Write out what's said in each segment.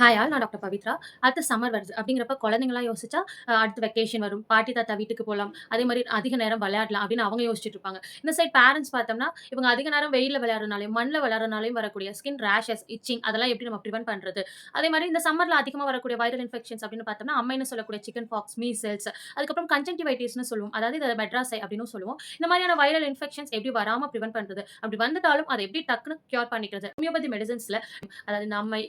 Hi all. நான் doctor Pavithra. அடுத்து summer வருது. அப்படிங்கிறப்ப குழந்தைங்கலாம் யோசிச்சா, அடுத்து வெக்கேஷன் வரும். பாட்டி, தாத்தா வீட்டுக்கு போலாம். அதே மாரி அதிக நேரம் விளையாடலாம் அப்படின்னு அவங்க யோசிச்சுட்டு இருப்பாங்க. இந்த சைட் பேரண்ட்ஸ் பார்த்தோம்னா, இவங்க அதிக நேரம் வெயில்ல விளையாடுறனாலயும், மண்ல விளையாடுறனாலயும் வரக்கூடிய ஸ்கின் ரேஷஸ், இச்சிங் அதெல்லாம் எப்படி நம்ம பிரிவென்ட் பண்றது? அதே மாரி இந்த சம்மர்ல அதிகமா வரக்கூடிய வைரல் இன்ஃபெக்ஷன்ஸ் அப்படின்னு பார்த்தோம்னா, அம்மைன்னு சொல்லக்கூடிய சிக்கன் பாக்ஸ், மீசல்ஸ் அதுக்கப்புறம் கன்ஜங்டிவைட்டிஸ்ன்னு சொல்லுவோம். அதாவது இத மெட்ராஸை அப்படின்னும் சொல்லுவோம். இந்த மாதிரியான வைரல் இன்ஃபெக்ஷன்ஸ் எப்படி வராம பிரிவென்ட் பண்றது? அப்படி வந்துட்டாலும் அதை எப்படி டக்குனு கியூர் பண்ணிக்கிறது? ஹோமியோபதி மெடிசின்ஸ்ல அதாவது இந்த அம்மை,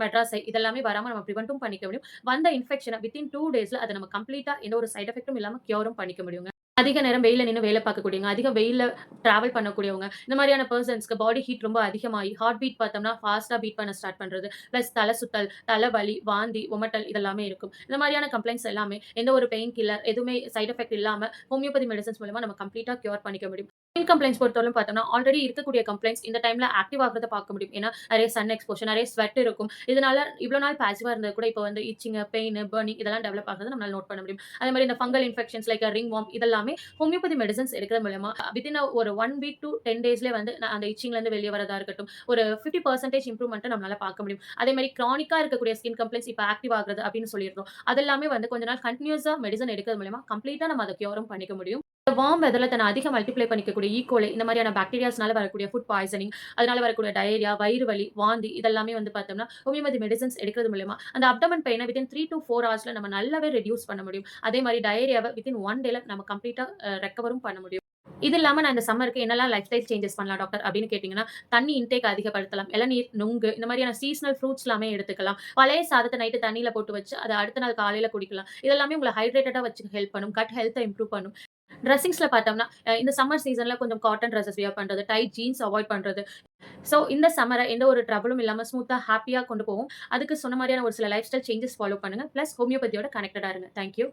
மெட்ராஸை இதெல்லாமே வராம நம்ம பிரிவென்ட்டும் பண்ணிக்க முடியும். வந்த இன்ஃபெக்ஷன வித்தின் 2 டேஸ்ல அத நம்ம கம்ப்ளீட்டா எந்த ஒரு சைட் எஃபெக்ட்டும் இல்லாம கியூரும் பண்ணிக்க முடியுங்க. அதிக நேரம் வெயில்ல நின்னு வேலை பார்க்கக்கூடியவங்க, அதிக வெயில்ல டிராவல் பண்ணக்கூடியவங்க, இந்த மாதிரியான பெர்சன்ஸ்க்கு பாடி ஹீட் ரொம்ப அதிகமாகி, ஹார்ட் பீட் பார்த்தோம்னா ஃபாஸ்ட்டா பீட் பண்ண ஸ்டார்ட் பண்றது. பிளஸ் தல சுத்தல், தலைவலி, வாந்தி, ஒமட்டல் இதெல்லாமே இருக்கும். இந்த மாதிரியான கம்ப்ளைண்ட்ஸ் எல்லாமே எந்த ஒரு பெயின் கில்லர் எதுவுமே சைட் எஃபெக்ட் இல்லாம ஹோமியோபதி மெடிசின்ஸ் மூலமா நம்ம கம்ப்ளீட்டா கியூர் பண்ணிக்க முடியும். ஸ்கின் கம்ப்ளைண்ட்ஸ் பொறுத்தவரைக்கும் பார்த்தோம்னா, ஆல்ரெடி இருக்கக்கூடிய கம்ப்ளைண்ட்ஸ் இந்த டைம்ல ஆக்டிவ் ஆகுறத பார்க்க முடியும். ஏன்னா, நெறைய சன் எக்ஸ்போஷர், நெறைய ஸ்வெட் இருக்கும். இதனால இவ்வளோ நாள் பாசிவா இருந்தது கூட இப்போ வந்து இச்சிங், பெயின், பர்னிங் இதெல்லாம் டெவலப் ஆகுறத நம்மளால நோட் பண்ண முடியும். அதே மாரி இந்த fungal infections like ring warm இதெல்லாமே ஹோமியோபதி மெடிசின்ஸ் எடுக்கிறது மூலமா வித்தின் ஒரு 1 வீக் டூ 10 டேஸ்லயே வந்து அந்த இச்சிங்ல இருந்து வெளிய வரதா இருக்கட்டும், ஒரு 50% இம்ப்ரூவ்மென்ட்ட நம்மளால பார்க்க முடியும். அதே மாரி கிரானிக்கா இருக்கக்கூடிய ஸ்கின் கம்ப்ளைண்ட்ஸ் இப்ப ஆக்டிவ் ஆகுறது அப்படின்னு சொல்லியிருந்தோம். அதெல்லாமே வந்து கொஞ்ச நாள் கன்டினியூஸா மெடிசின் எடுக்கிறது மூலமா கம்ப்ளீட்டா நம்ம அத கியூரும் பண்ணிக்க முடியும். வார்ம் வெதர்ல தன்னை அதிக மல்டிப்ளை பண்ணிக்கக்கூடிய ஈகோலை இந்த மாதிரியான பாக்டீரியாஸ்னால வரக்கூடிய ஃபுட் பாய்சனிங், அதனால வரக்கூடிய டயரியா, வயிறு வலி, வாந்தி இதெல்லாமே வந்து பார்த்தோம்னா, ஹோமியோபதி மெடிசின்ஸ் எடுக்கிறது மூலியமா அந்த அப்டமன் பெயின வித்தின் 3 டூ 4 ஹவர்ஸ்ல நம்ம நல்லாவே ரெடியூஸ் பண்ண முடியும். அதே மாரி டயரியாவ வித்தின் 1 டேல நம்ம கம்ப்ளீட்டா ரெக்கவரும் பண்ண முடியும். இது இல்லாம நான் இந்த சம்மருக்கு என்னலாம் லைஃப் ஸ்டைல் சேஞ்சஸ் பண்ணலாம் டாக்டர் அப்படின்னு கேட்டீங்கன்னா, தண்ணி இன்டேக் அதிகப்படுத்தலாம். இளநீர், நுங்கு இந்த மாதிரியான சீசனல் ஃப்ரூட்ஸ் எல்லாமே எடுத்துக்கலாம். பழைய சாதத்த நைட்டு தண்ணீல போட்டு வச்சு, அத அடுத்த நாள் காலையில குடிக்கலாம். இதெல்லாமே உங்கள ஹைட்ரேட்டடா வச்சுக்க ஹெல்ப் பண்ணும். கட் ஹெல்த்த இம்ப்ரூவ் பண்ணும். ட்ரெஸ்ஸிங்ஸ்ல பார்த்தோம்னா, இந்த சம்மர் சீசன்ல கொஞ்சம் காட்டன் ட்ரெஸ்ஸஸ் வியர் பண்றது, டைட் ஜீன்ஸ் அவாய்ட் பண்றது. ஸோ இந்த சம்மர எந்த ஒரு ட்ரபிளும் இல்லாம ஸ்மூத்தா, ஹேப்பியா கொண்டு போவோம். அதுக்கு சொன்ன மாரியான ஒரு சில லைஃப் ஸ்டைல் சேஞ்சஸ் ஃபாலோ பண்ணுங்க. பிளஸ் ஹோமியோபதியோட கனெக்டடா இருங்க. Thank you.